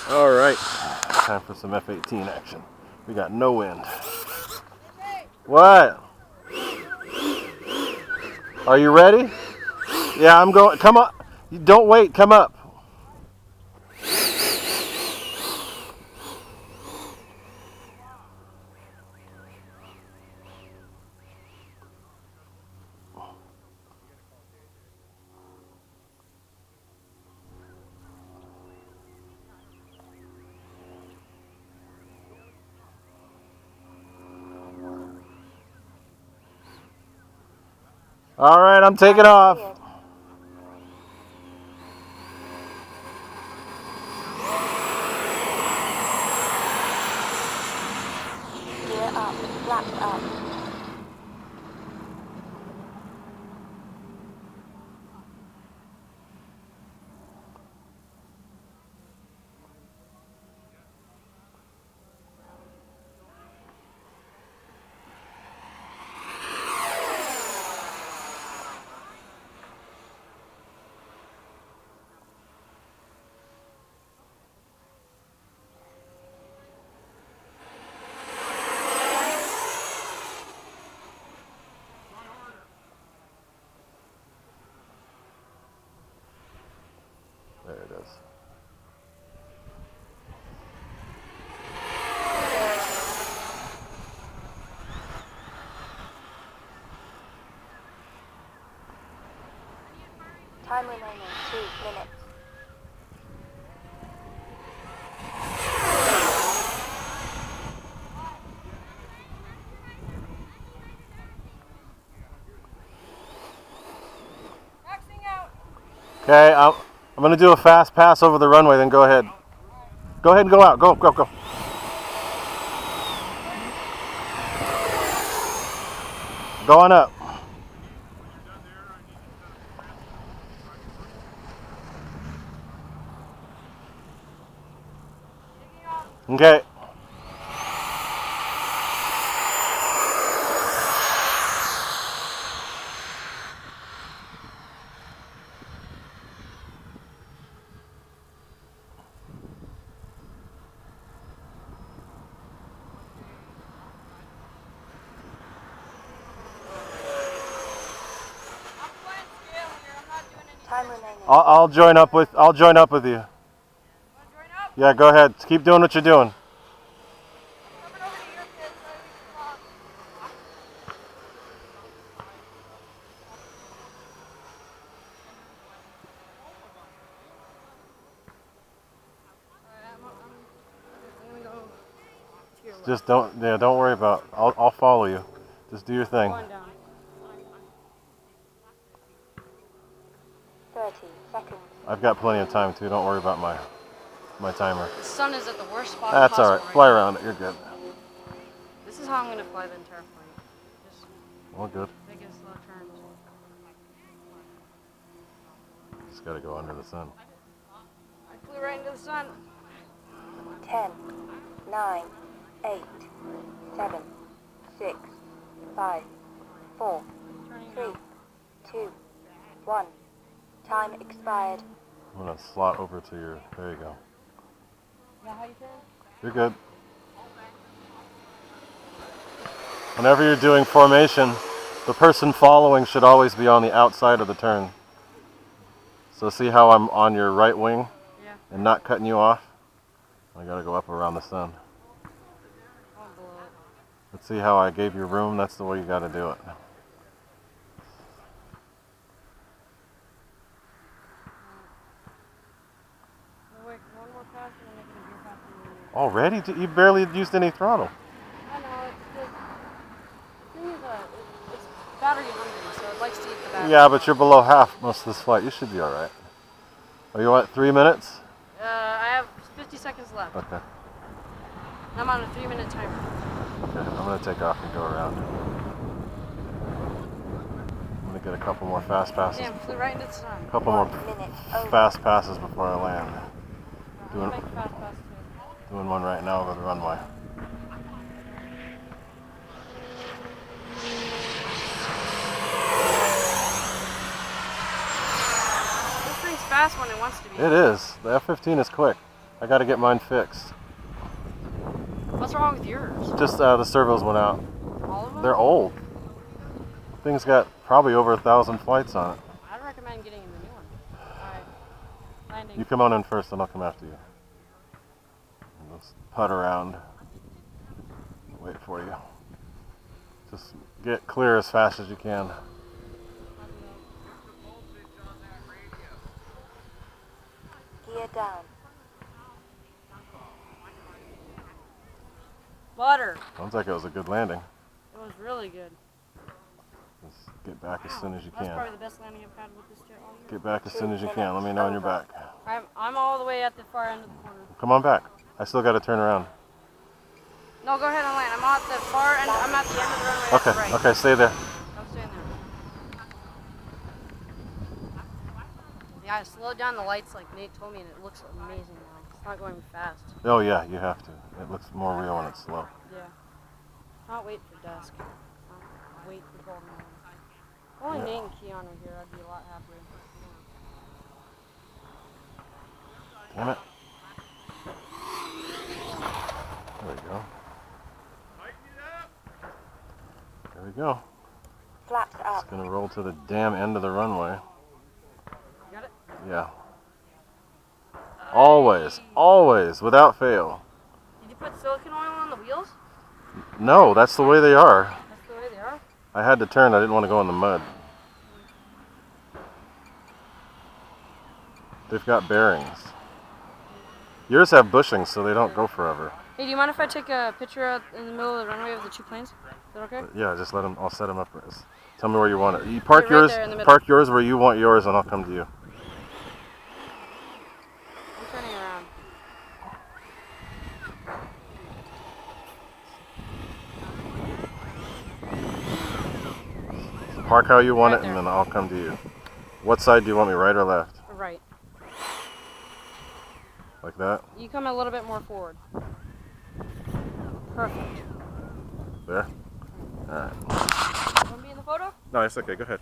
All right, time for some F-18 action. We got no wind. What? Are you ready? Yeah, I'm going. Come on. Don't wait. Come up. All right, I'm taking off. Gear up, flaps up. There it is. Time remaining 2 minutes. Okay, I'm going to do a fast pass over the runway, then go ahead. Go ahead and go out. Go, go, go. Go on up. Okay. Time remaining. I'll join up with you. Yeah, go ahead. Keep doing what you're doing. Just don't worry about it. I'll follow you. Just do your thing. 30 seconds. I've got plenty of time too. Don't worry about my timer. The sun is at the worst spot That's possible. all right. Fly around it. You're good. This is how I'm going to fly the entire flight. Just All good. making slow turns. Just got to go under the sun. I flew right into the sun. 10, 9, 8, 7, 6, 5, 4, 3, 2, 1. Time expired. I'm going to slot over to your... There you go. Yeah, how you turn? You're good. Whenever you're doing formation, the person following should always be on the outside of the turn. So see how I'm on your right wing? Yeah. And not cutting you off? I gotta go up around the sun. I'll blow it. Let's see how I gave you room. That's the way you gotta do it. Oh, wait, one more pass and then I can gear faster. Already? You barely used any throttle. I know, it's just... The thing is, it's battery hungry, so it likes to eat the battery. Yeah, but you're below half most of this flight. You should be alright. Are you at 3 minutes? I have 50 seconds left. Okay. I'm on a 3-minute timer. Okay, I'm gonna take off and go around. I'm gonna get a couple more fast passes. Damn, flew right into the sun. A couple more 1 minute over. fast passes before I land. I'll make a fast pass too. Doing one right now over the runway. This thing's fast when it wants to be. It is. The F-15 is quick. I got to get mine fixed. What's wrong with yours? Just the servos went out. All of them? They're old. Thing's got probably over 1,000 flights on it. I'd recommend getting the new one. Alright. Landing. You come on in first and I'll come after you. Let's putt around. Wait for you. Just get clear as fast as you can. Gear down. Butter. Sounds like it was a good landing. It was really good. Let's get back as soon as you That's can. probably the best landing I've had with this jet all year. Get back as soon as you can. Let me know when you're back. I'm all the way at the far end of the corner. Come on back. I still got to turn around. No, go ahead and land. I'm at the far end. I'm at the end of the runway. At the right. Okay, stay there. I'm staying there. Yeah, I slowed down the lights like Nate told me, and it looks amazing now. It's not going fast. Oh yeah, you have to. It looks more real when it's slow. Yeah. Not wait for dusk. Not wait for golden hour. If only Nate and Keon were here, I'd be a lot happier. Damn it. There we go. There we go. Flaps It's up. gonna roll to the damn end of the runway. You got it? Yeah. Always, always, without fail. Did you put silicone oil on the wheels? No, that's the way they are. That's the way they are? I had to turn. I didn't want to go in the mud. They've got bearings. Yours have bushings, so they don't go forever. Hey, do you mind if I take a picture out in the middle of the runway of the two planes? Is that okay? Yeah, just let them. I'll set them up. Tell me where you want it. You park Right yours. there in the middle. Park yours where you want yours, and I'll come to you. I'm turning around. Park how you want Right it, there. and then I'll come to you. What side do you want me, right or left? Right. Like that? You come a little bit more forward. Perfect. There? Alright. Want to be in the photo? No, it's okay. Go ahead.